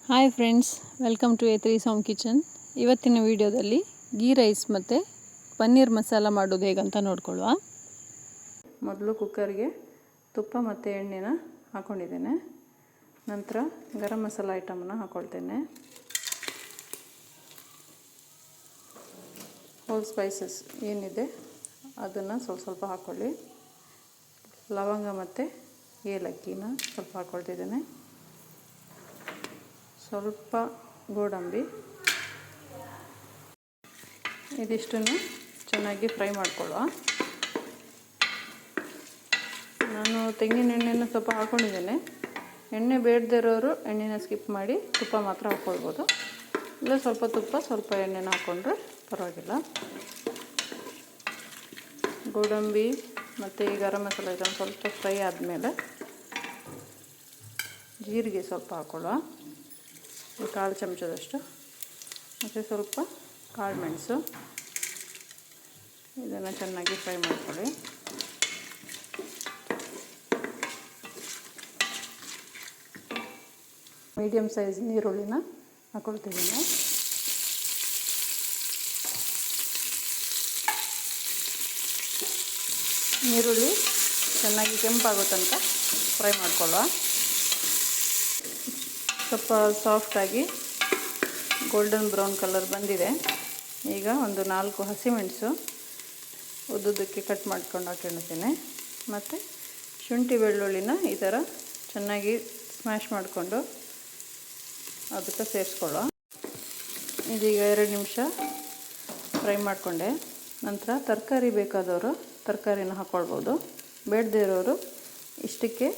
Hi friends, welcome to A3 Sound kitchen. ಇವತ್ತಿನ ವಿಡಿಯೋದಲ್ಲಿ ghee rice ಮತ್ತು ಪನ್ನೀರ್ ಮಸಾಲ ಮಾಡೋದು ಹೇಗಂತ ನೋಡ್ಕೊಳ್ಳುವ. ಮೊದಲು ಕುಕ್ಕರ್ಗೆ ತುಪ್ಪ ಮತ್ತು ಎಣ್ಣೆನ ಹಾಕ್ಕೊಂಡಿದ್ದೇನೆ. ನಂತರ ಗರಂ ಮಸಾಲ ಐಟಮನ್ನು ಹಾಕ್ಕೊಳ್ತೇನೆ. ಹೋಲ್ ಸ್ಪೈಸಸ್ ಏನಿದೆ ಅದನ್ನು ಸ್ವಲ್ಪ ಹಾಕ್ಕೊಳ್ಳಿ. ಲವಂಗ ಮತ್ತು ಏಲಕ್ಕಿನ ಸ್ವಲ್ಪ ಹಾಕ್ಕೊಳ್ತಿದ್ದೇನೆ. ಸ್ವಲ್ಪ ಗೋಡಂಬಿ, ಇದಿಷ್ಟನ್ನು ಚೆನ್ನಾಗಿ ಫ್ರೈ ಮಾಡ್ಕೊಳ್ಳುವ. ನಾನು ತೆಂಗಿನ ಎಣ್ಣೆನ ಸ್ವಲ್ಪ ಹಾಕ್ಕೊಂಡಿದ್ದೇನೆ. ಎಣ್ಣೆ ಬೇಡದೇ ಇರೋರು ಎಣ್ಣೆನ ಸ್ಕಿಪ್ ಮಾಡಿ ತುಪ್ಪ ಮಾತ್ರ ಹಾಕ್ಕೊಳ್ಬೋದು. ಇಲ್ಲ ಸ್ವಲ್ಪ ತುಪ್ಪ ಸ್ವಲ್ಪ ಎಣ್ಣೆನ ಹಾಕ್ಕೊಂಡ್ರೆ ಪರವಾಗಿಲ್ಲ. ಗೋಡಂಬಿ ಮತ್ತು ಈ ಗರಂ ಮಸಾಲೆ ಐಟಮ್ ಸ್ವಲ್ಪ ಫ್ರೈ ಆದಮೇಲೆ ಜೀರಿಗೆ ಸ್ವಲ್ಪ ಹಾಕ್ಕೊಳ್ಳುವ, 1/4 ಚಮಚದಷ್ಟು. ಮತ್ತು ಸ್ವಲ್ಪ ಕಾಳು ಮೆಣಸು, ಇದನ್ನು ಚೆನ್ನಾಗಿ ಫ್ರೈ ಮಾಡ್ಕೊಳ್ಳಿ. ಮೀಡಿಯಮ್ ಸೈಜ್ ಈರುಳ್ಳಿನ ಹಾಕ್ಕೊಳ್ತಿದ್ದೀನಿ. ಈರುಳ್ಳಿ ಚೆನ್ನಾಗಿ ಕೆಂಪಾಗೋ ತನಕ ಫ್ರೈ ಮಾಡ್ಕೊಳ್ಳುವ. ಸ್ವಲ್ಪ ಸಾಫ್ಟಾಗಿ ಗೋಲ್ಡನ್ ಬ್ರೌನ್ ಕಲರ್ ಬಂದಿದೆ. ಈಗ ಒಂದು 4 ಹಸಿಮೆಣಸು ಉದ್ದುದಕ್ಕೆ ಕಟ್ ಮಾಡ್ಕೊಂಡು ಹಾಕೊಂಡಿದ್ದೇನೆ. ಮತ್ತು ಶುಂಠಿ ಬೆಳ್ಳುಳ್ಳಿನ ಈ ಥರ ಚೆನ್ನಾಗಿ ಸ್ಮ್ಯಾಶ್ ಮಾಡಿಕೊಂಡು ಅದಕ್ಕೆ ಸೇರಿಸ್ಕೊಳ್ಳೋ. ಇದೀಗ 2 ನಿಮಿಷ ಫ್ರೈ ಮಾಡಿಕೊಂಡೆ. ನಂತರ ತರಕಾರಿ ಬೇಕಾದವರು ತರಕಾರಿನ ಹಾಕ್ಕೊಳ್ಬೋದು, ಬೇಡದೇ ಇರೋರು ಇಷ್ಟಕ್ಕೆ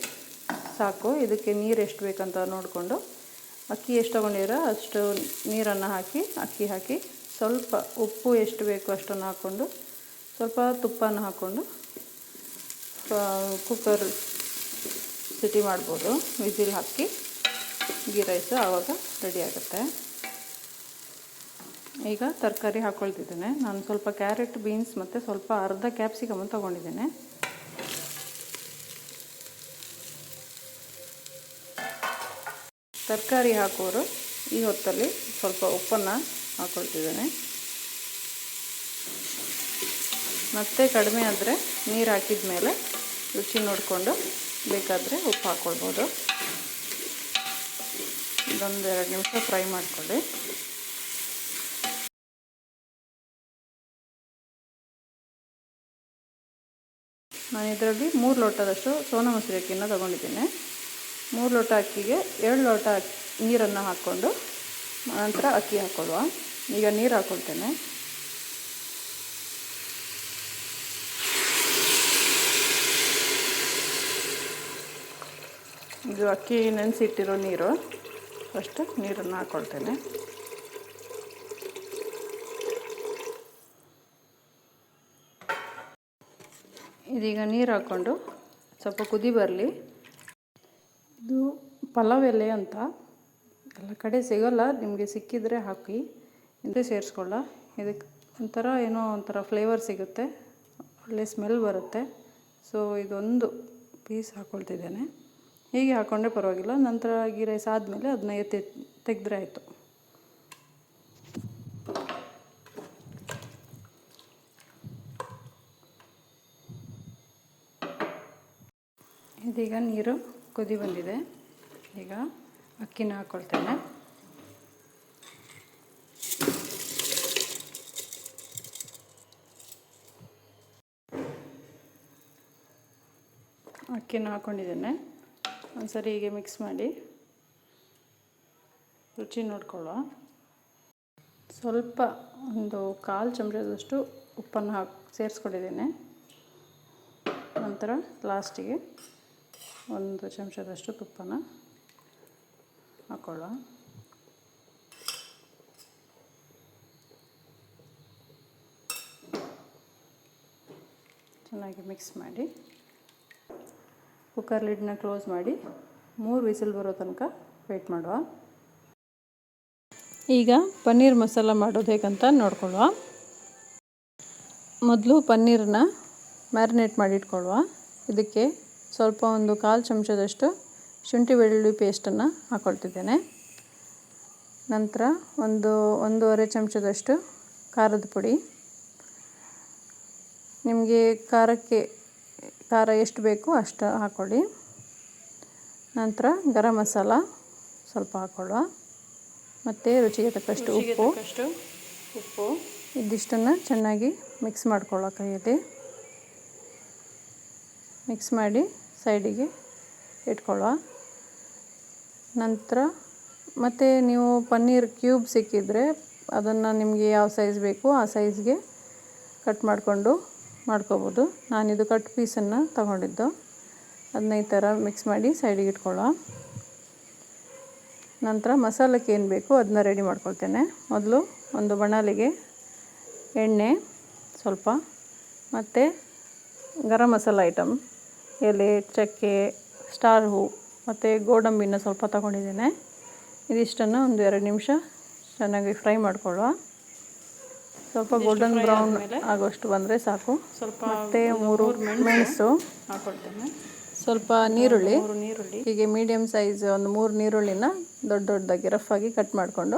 ಸಾಕು. ಇದಕ್ಕೆ ನೀರು ಎಷ್ಟು ಬೇಕಂತ ನೋಡಿಕೊಂಡು ಅಕ್ಕಿ ಎಷ್ಟು ತೊಗೊಂಡಿರೋ ಅಷ್ಟು ನೀರನ್ನು ಹಾಕಿ ಅಕ್ಕಿ ಹಾಕಿ ಸ್ವಲ್ಪ ಉಪ್ಪು ಎಷ್ಟು ಬೇಕು ಅಷ್ಟನ್ನು ಹಾಕ್ಕೊಂಡು ಸ್ವಲ್ಪ ತುಪ್ಪನ ಹಾಕ್ಕೊಂಡು ಕುಕ್ಕರ್ ಸಿಟಿ ಮಾಡ್ಬೋದು. ವಿಸಿಲ್ ಹಾಕಿ ಗೀ ರೈಸು ಆವಾಗ ರೆಡಿ ಆಗುತ್ತೆ. ಈಗ ತರಕಾರಿ ಹಾಕ್ಕೊಳ್ತಿದ್ದೇನೆ. ನಾನು ಸ್ವಲ್ಪ ಕ್ಯಾರೆಟ್, ಬೀನ್ಸ್ ಮತ್ತು ಸ್ವಲ್ಪ ಅರ್ಧ ಕ್ಯಾಪ್ಸಿಕಮ್ ತೊಗೊಂಡಿದ್ದೇನೆ. ತರಕಾರಿ ಹಾಕೋರು ಈ ಹೊತ್ತಲ್ಲಿ ಸ್ವಲ್ಪ ಉಪ್ಪನ್ನು ಹಾಕ್ಕೊಳ್ತಿದ್ದೇನೆ. ಮತ್ತೆ ಕಡಿಮೆ ಆದರೆ ನೀರು ಹಾಕಿದ ಮೇಲೆ ರುಚಿ ನೋಡಿಕೊಂಡು ಬೇಕಾದರೆ ಉಪ್ಪು ಹಾಕ್ಕೊಳ್ಬೋದು. ಇದೊಂದು 2 ನಿಮಿಷ ಫ್ರೈ ಮಾಡಿಕೊಳ್ಳಿ. ನಾನು ಇದರಲ್ಲಿ 3 ಲೋಟದಷ್ಟು ಸೋನಾ ಮಸೂರಿ ಅಕ್ಕಿನ ತೊಗೊಂಡಿದ್ದೇನೆ. 3 ಲೋಟ ಅಕ್ಕಿಗೆ 2 ಲೋಟ ನೀರನ್ನು ಹಾಕ್ಕೊಂಡು ನಂತರ ಅಕ್ಕಿ ಹಾಕ್ಕೊಳ್ಳುವ. ಈಗ ನೀರು ಹಾಕ್ಕೊಳ್ತೇನೆ. ಇದು ಅಕ್ಕಿ ನೆನೆಸಿಟ್ಟಿರೋ ನೀರು. ಫಸ್ಟ್ ನೀರನ್ನು ಹಾಕ್ಕೊಳ್ತೇನೆ. ಇದೀಗ ನೀರು ಹಾಕ್ಕೊಂಡು ಸ್ವಲ್ಪ ಕುದಿ ಬರಲಿ. ಇದು ಪಲಾವ್ ಎಲೆ ಅಂತ ಎಲ್ಲ ಕಡೆ ಸಿಗೋಲ್ಲ, ನಿಮಗೆ ಸಿಕ್ಕಿದರೆ ಹಾಕಿ. ಇದು ಸೇರಿಸ್ಕೊಳ್ಳ. ಇದಕ್ಕೆ ಒಂಥರ ಫ್ಲೇವರ್ ಸಿಗುತ್ತೆ, ಒಳ್ಳೆ ಸ್ಮೆಲ್ ಬರುತ್ತೆ. ಸೊ ಇದೊಂದು ಪೀಸ್ ಹಾಕ್ಕೊಳ್ತಿದ್ದೇನೆ. ಹೀಗೆ ಹಾಕ್ಕೊಂಡ್ರೆ ಪರವಾಗಿಲ್ಲ. ನಂತರ ಗೀ ರೈಸ್ ಆದಮೇಲೆ ಅದನ್ನ ತೆಗೆದ್ರೆ ಆಯಿತು. ಇದೀಗ ನೀರು ಕುದಿ ಬಂದಿದೆ. ಈಗ ಅಕ್ಕಿನ ಹಾಕ್ಕೊಳ್ತೇನೆ. ಅಕ್ಕಿನ ಹಾಕ್ಕೊಂಡಿದ್ದೇನೆ. ಒಂದ್ಸರಿ ಹೀಗೆ ಮಿಕ್ಸ್ ಮಾಡಿ ರುಚಿ ನೋಡ್ಕೊಳ್ಳುವ. ಸ್ವಲ್ಪ ಒಂದು 1/4 ಚಮಚದಷ್ಟು ಉಪ್ಪನ್ನು ಸೇರಿಸ್ಕೊಂಡಿದ್ದೇನೆ. ನಂತರ ಲಾಸ್ಟಿಗೆ 1 ಚಮಚದಷ್ಟು ತುಪ್ಪನ ಹಾಕ್ಕೊಳ್ಳುವ. ಚೆನ್ನಾಗಿ ಮಿಕ್ಸ್ ಮಾಡಿ ಕುಕ್ಕರ್ ಲಿಡ್ನ ಕ್ಲೋಸ್ ಮಾಡಿ 3 ವಿಸಿಲ್ ಬರೋ ತನಕ ವೆಯ್ಟ್ ಮಾಡುವ. ಈಗ ಪನ್ನೀರ್ ಮಸಾಲ ಮಾಡೋದು ಹೇಗಂತ ನೋಡ್ಕೊಳ್ಳುವ. ಮೊದಲು ಪನ್ನೀರನ್ನ ಮ್ಯಾರಿನೇಟ್ ಮಾಡಿ ಇಟ್ಕೊಳ್ಳುವ. ಇದಕ್ಕೆ ಸ್ವಲ್ಪ ಒಂದು 1/4 ಚಮಚದಷ್ಟು ಶುಂಠಿ ಬೆಳ್ಳುಳ್ಳಿ ಪೇಸ್ಟನ್ನು ಹಾಕ್ಕೊಳ್ತಿದ್ದೇನೆ. ನಂತರ ಒಂದೂವರೆ ಚಮಚದಷ್ಟು ಖಾರದ ಪುಡಿ. ನಿಮಗೆ ಖಾರ ಎಷ್ಟು ಬೇಕು ಅಷ್ಟು ಹಾಕ್ಕೊಳ್ಳಿ. ನಂತರ ಗರಂ ಮಸಾಲ ಸ್ವಲ್ಪ ಹಾಕ್ಕೊಳ್ಳುವ, ಮತ್ತು ರುಚಿಗೆ ತಕ್ಕಷ್ಟು ಉಪ್ಪು. ಇದಿಷ್ಟನ್ನು ಚೆನ್ನಾಗಿ ಮಿಕ್ಸ್ ಮಾಡ್ಕೊಳ್ಳೋ ಕೈಯಲ್ಲಿ. ಮಿಕ್ಸ್ ಮಾಡಿ ಸೈಡಿಗೆ ಇಟ್ಕೊಳ್ಳುವ. ನಂತರ ಮತ್ತು ನೀವು ಪನ್ನೀರ್ ಕ್ಯೂಬ್ ಸಿಕ್ಕಿದರೆ ಅದನ್ನು ನಿಮಗೆ ಯಾವ ಸೈಜ್ ಬೇಕು ಆ ಸೈಜ್ಗೆ ಕಟ್ ಮಾಡ್ಕೋಬೋದು. ನಾನಿದು ಕಟ್ ಪೀಸನ್ನು ತಗೊಂಡಿದ್ದು. ಅದನ್ನ ಈ ಥರ ಮಿಕ್ಸ್ ಮಾಡಿ ಸೈಡಿಗೆ ಇಟ್ಕೊಳ್ಳುವ. ನಂತರ ಮಸಾಲಕ್ಕೆ ಏನು ಬೇಕು ಅದನ್ನ ರೆಡಿ ಮಾಡ್ಕೊಳ್ತೇನೆ. ಮೊದಲು ಒಂದು ಬಾಣಲಿಗೆ ಎಣ್ಣೆ ಸ್ವಲ್ಪ, ಮತ್ತು ಗರಂ ಮಸಾಲ ಐಟಮ್, ಎಲೆ, ಚಕ್ಕೆ, ಸ್ಟಾರ್ ಹೂ ಮತ್ತು ಗೋಡಂಬಿನ ಸ್ವಲ್ಪ ತಗೊಂಡಿದ್ದೇನೆ. ಇದಿಷ್ಟನ್ನು ಒಂದು 2 ನಿಮಿಷ ಚೆನ್ನಾಗಿ ಫ್ರೈ ಮಾಡ್ಕೊಳ್ಳುವ. ಸ್ವಲ್ಪ ಗೋಲ್ಡನ್ ಬ್ರೌನ್ ಆಗೋಷ್ಟು ಬಂದರೆ ಸಾಕು. ಸ್ವಲ್ಪ ಮತ್ತು 3 ಮೆಣಸು ಹಾಕ್ಕೊಳ್ತೇನೆ. ಸ್ವಲ್ಪ ನೀರುಳ್ಳಿ ಹೀಗೆ ಮೀಡಿಯಮ್ ಸೈಜ್ ಒಂದು 3 ನೀರುಳ್ಳಿನ ದೊಡ್ಡದಾಗಿ ರಫಾಗಿ ಕಟ್ ಮಾಡಿಕೊಂಡು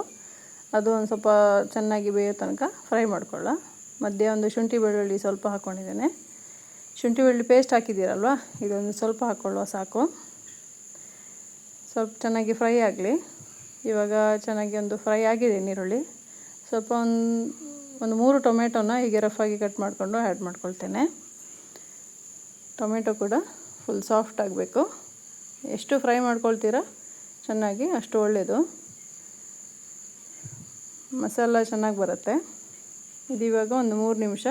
ಅದು ಒಂದು ಸ್ವಲ್ಪ ಚೆನ್ನಾಗಿ ಬೇಯೋ ತನಕ ಫ್ರೈ ಮಾಡ್ಕೊಳ್ಳ. ಮಧ್ಯೆ ಒಂದು ಶುಂಠಿ ಬೆಳ್ಳುಳ್ಳಿ ಸ್ವಲ್ಪ ಹಾಕ್ಕೊಂಡಿದ್ದೇನೆ. ಶುಂಠಿ ಬೆಳ್ಳುಳ್ಳಿ ಪೇಸ್ಟ್ ಹಾಕಿದ್ದೀರಲ್ವ, ಇದೊಂದು ಸ್ವಲ್ಪ ಹಾಕ್ಕೊಳ್ಳುವ ಸಾಕು. ಸ್ವಲ್ಪ ಚೆನ್ನಾಗಿ ಫ್ರೈ ಆಗಲಿ. ಇವಾಗ ಚೆನ್ನಾಗಿ ಒಂದು ಫ್ರೈ ಆಗಿದೆ ನೀರುಳ್ಳಿ. ಸ್ವಲ್ಪ ಒಂದು 3 ಟೊಮೆಟೊನ ಹೀಗೆ ರಫಾಗಿ ಕಟ್ ಮಾಡಿಕೊಂಡು ಆ್ಯಡ್ ಮಾಡ್ಕೊಳ್ತೇನೆ. ಟೊಮೆಟೊ ಕೂಡ ಫುಲ್ ಸಾಫ್ಟ್ ಆಗಬೇಕು. ಎಷ್ಟು ಫ್ರೈ ಮಾಡ್ಕೊಳ್ತೀರಾ ಚೆನ್ನಾಗಿ ಅಷ್ಟು ಒಳ್ಳೆಯದು, ಮಸಾಲ ಚೆನ್ನಾಗಿ ಬರುತ್ತೆ. ಇದಿವಾಗ ಒಂದು 3 ನಿಮಿಷ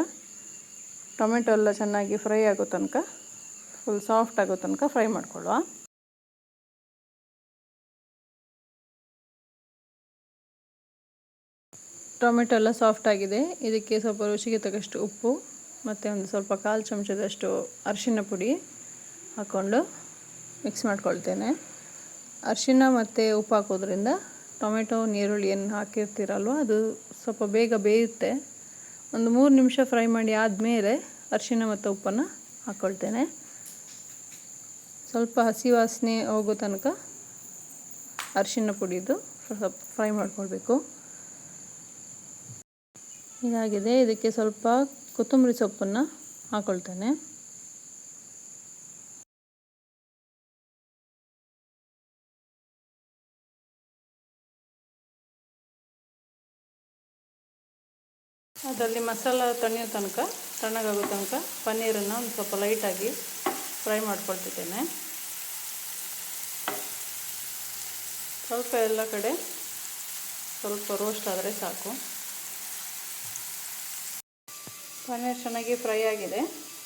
ಟೊಮೆಟೊ ಎಲ್ಲ ಚೆನ್ನಾಗಿ ಫ್ರೈ ಆಗೋ ತನಕ, ಫುಲ್ ಸಾಫ್ಟ್ ಆಗೋ ತನಕ ಫ್ರೈ ಮಾಡ್ಕೊಳ್ಳುವ. ಟೊಮೆಟೊ ಎಲ್ಲ ಸಾಫ್ಟ್ ಆಗಿದೆ. ಇದಕ್ಕೆ ಸ್ವಲ್ಪ ರುಚಿಗೆ ತಕ್ಕಷ್ಟು ಉಪ್ಪು ಮತ್ತು ಒಂದು ಸ್ವಲ್ಪ 1/4 ಚಮಚದಷ್ಟು ಅರಿಶಿನ ಪುಡಿ ಹಾಕ್ಕೊಂಡು ಮಿಕ್ಸ್ ಮಾಡ್ಕೊಳ್ತೇನೆ. ಅರಿಶಿನ ಮತ್ತು ಉಪ್ಪು ಹಾಕೋದ್ರಿಂದ ಟೊಮೆಟೊ ನೀರುಳ್ಳಿ ಏನು ಹಾಕಿರ್ತೀರಲ್ವ ಅದು ಸ್ವಲ್ಪ ಬೇಗ ಬೇಯುತ್ತೆ. ಒಂದು 3 ನಿಮಿಷ ಫ್ರೈ ಮಾಡಿ ಆದಮೇಲೆ ಅರಿಶಿನ ಮತ್ತು ಉಪ್ಪನ್ನು ಹಾಕ್ಕೊಳ್ತೇನೆ. ಸ್ವಲ್ಪ ಹಸಿ ವಾಸನೆ ಹೋಗೋ ತನಕ ಅರಿಶಿನ ಪುಡಿದು ಸ್ವಲ್ಪ ಫ್ರೈ ಮಾಡ್ಕೊಳ್ಬೇಕು. ಇದಾಗಿದೆ. ಇದಕ್ಕೆ ಸ್ವಲ್ಪ ಕೊತ್ತಂಬರಿ ಸೊಪ್ಪನ್ನು ಹಾಕ್ಕೊಳ್ತೇನೆ. ಅದರಲ್ಲಿ ಮಸಾಲ ತಣಿಯೋ ತನಕ, ತಣ್ಣಗಾಗೋ ತನಕ ಪನ್ನೀರನ್ನು ಒಂದು ಸ್ವಲ್ಪ ಲೈಟಾಗಿ ಫ್ರೈ ಮಾಡ್ಕೊಳ್ತಿದ್ದೇನೆ. ಸ್ವಲ್ಪ ಎಲ್ಲ ಕಡೆ ಸ್ವಲ್ಪ ರೋಸ್ಟ್ ಆದರೆ ಸಾಕು. ಪನ್ನೀರ್ ಚೆನ್ನಾಗಿ ಫ್ರೈ ಆಗಿದೆ.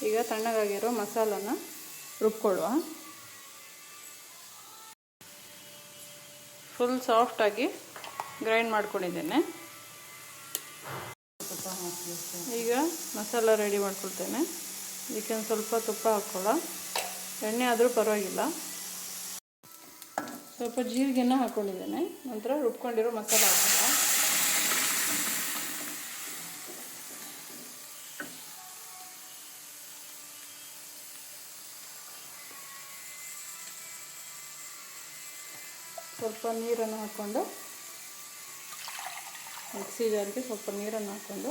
ಈಗ ತಣ್ಣಗಾಗಿರೋ ಮಸಾಲನ ರುಬ್ಕೊಳ್ಳುವ. ಫುಲ್ ಸಾಫ್ಟಾಗಿ ಗ್ರೈಂಡ್ ಮಾಡ್ಕೊಂಡಿದ್ದೇನೆ. ಈಗ ಮಸಾಲ ರೆಡಿ ಮಾಡ್ಕೊಳ್ತೇನೆ. ಇದಕ್ಕೆ ಒಂದು ಸ್ವಲ್ಪ ತುಪ್ಪ ಹಾಕ್ಕೊಳ್ಳ, ಎಣ್ಣೆ ಆದರೂ ಪರವಾಗಿಲ್ಲ. ಸ್ವಲ್ಪ ಜೀರಿಗೆನ ಹಾಕ್ಕೊಂಡಿದ್ದೇನೆ. ನಂತರ ರುಬ್ಕೊಂಡಿರೋ ಮಸಾಲ ಹಾಕೋಣ. ಸ್ವಲ್ಪ ನೀರನ್ನು ಹಾಕ್ಕೊಂಡು ಮಿಕ್ಸಿ ಜಾರ್ಗೆ ಸ್ವಲ್ಪ ನೀರನ್ನು ಹಾಕ್ಕೊಂಡು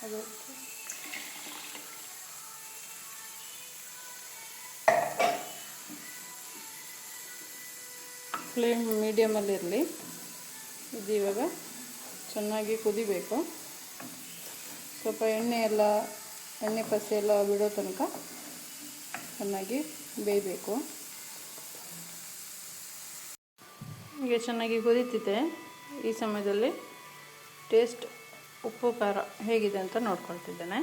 ಅದಕ್ಕೆ ಫ್ಲೇಮ್ ಮೀಡಿಯಮಲ್ಲಿರಲಿ. ಇದು ಇವಾಗ ಚೆನ್ನಾಗಿ ಕುದಿಬೇಕು. ಸ್ವಲ್ಪ ಎಣ್ಣೆ ಪಸೆ ಎಲ್ಲ ಬಿಡೋ ತನಕ ಚೆನ್ನಾಗಿ ಬೇಯಬೇಕು. ಹೀಗೆ ಚೆನ್ನಾಗಿ ಕುದೀತಿದೆ. ಈ ಸಮಯದಲ್ಲಿ ಟೇಸ್ಟ್ ಉಪ್ಪು ಖಾರ ಹೇಗಿದೆ ಅಂತ ನೋಡ್ಕೊಳ್ತಿದ್ದೇನೆ.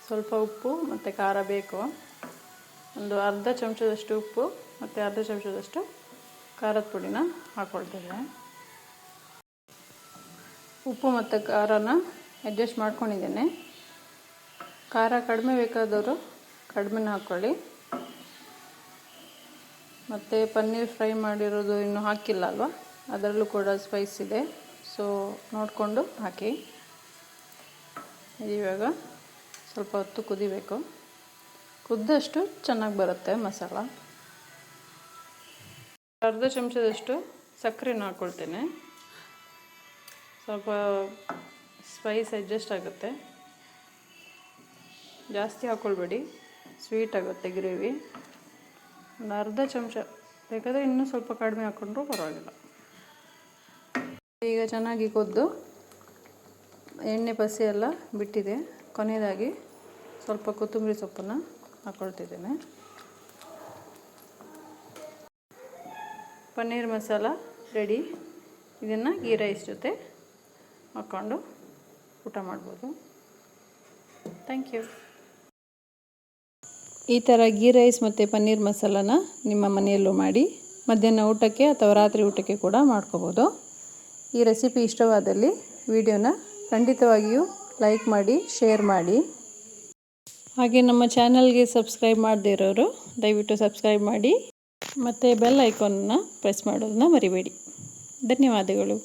ಸ್ವಲ್ಪ ಉಪ್ಪು ಮತ್ತು ಖಾರ ಬೇಕು. ಒಂದು ಅರ್ಧ ಚಮಚದಷ್ಟು ಉಪ್ಪು ಮತ್ತು ಅರ್ಧ ಚಮಚದಷ್ಟು ಖಾರದ ಪುಡಿನ ಹಾಕ್ಕೊಳ್ತಿದ್ದೆ. ಉಪ್ಪು ಮತ್ತು ಖಾರನ ಅಡ್ಜಸ್ಟ್ ಮಾಡ್ಕೊಂಡಿದ್ದೇನೆ. ಖಾರ ಕಡಿಮೆ ಬೇಕಾದವರು ಕಡಿಮೆನ ಹಾಕ್ಕೊಳ್ಳಿ. ಮತ್ತು ಪನ್ನೀರ್ ಫ್ರೈ ಮಾಡಿರೋದು ಇನ್ನೂ ಹಾಕಿಲ್ಲ ಅಲ್ವಾ, ಅದರಲ್ಲೂ ಕೂಡ ಸ್ಪೈಸ್ ಇದೆ, ಸೊ ನೋಡಿಕೊಂಡು ಹಾಕಿ. ಇವಾಗ ಸ್ವಲ್ಪ ಹೊತ್ತು ಕುದಿಬೇಕು. ಕುದ್ದಷ್ಟು ಚೆನ್ನಾಗಿ ಬರುತ್ತೆ ಮಸಾಲ. ಅರ್ಧ ಚಮಚದಷ್ಟು ಸಕ್ಕರೆನ ಹಾಕ್ಕೊಳ್ತೇನೆ. ಸ್ವಲ್ಪ ಸ್ಪೈಸ್ ಅಡ್ಜಸ್ಟ್ ಆಗುತ್ತೆ. ಜಾಸ್ತಿ ಹಾಕ್ಕೊಳ್ಬೇಡಿ, ಸ್ವೀಟ್ ಆಗುತ್ತೆ ಗ್ರೇವಿ. ಒಂದು ಅರ್ಧ ಚಮಚ, ಬೇಕಾದರೆ ಇನ್ನೂ ಸ್ವಲ್ಪ ಕಡಿಮೆ ಹಾಕ್ಕೊಂಡ್ರೂ ಪರವಾಗಿಲ್ಲ. ಈಗ ಚೆನ್ನಾಗಿ ಕೊದ್ದು ಎಣ್ಣೆ ಪಸಿ ಎಲ್ಲ ಬಿಟ್ಟಿದೆ. ಕೊನೆಯದಾಗಿ ಸ್ವಲ್ಪ ಕೊತ್ತಂಬರಿ ಸೊಪ್ಪನ್ನು ಹಾಕ್ಕೊಳ್ತಿದ್ದೇನೆ. ಪನ್ನೀರ್ ಮಸಾಲ ರೆಡಿ. ಇದನ್ನು ಗೀ ರೈಸ್ ಜೊತೆ ಹಾಕ್ಕೊಂಡು ಊಟ ಮಾಡ್ಬೋದು. Thank you. ಈ ಥರ ಗೀ ರೈಸ್ ಮತ್ತು ಪನ್ನೀರ್ ಮಸಾಲನ ನಿಮ್ಮ ಮನೆಯಲ್ಲೂ ಮಾಡಿ ಮಧ್ಯಾಹ್ನ ಊಟಕ್ಕೆ ಅಥವಾ ರಾತ್ರಿ ಊಟಕ್ಕೆ ಕೂಡ ಮಾಡ್ಕೋಬೋದು. ಈ ರೆಸಿಪಿ ಇಷ್ಟವಾದಲ್ಲಿ ವಿಡಿಯೋನ ಖಂಡಿತವಾಗಿಯೂ ಲೈಕ್ ಮಾಡಿ, ಶೇರ್ ಮಾಡಿ. ಹಾಗೆ ನಮ್ಮ ಚಾನಲ್ಗೆ ಸಬ್ಸ್ಕ್ರೈಬ್ ಮಾಡದೇ ಇರೋರು ದಯವಿಟ್ಟು ಸಬ್ಸ್ಕ್ರೈಬ್ ಮಾಡಿ ಮತ್ತು ಬೆಲ್ ಐಕಾನನ್ನು ಪ್ರೆಸ್ ಮಾಡೋದನ್ನ ಮರಿಬೇಡಿ. ಧನ್ಯವಾದಗಳು.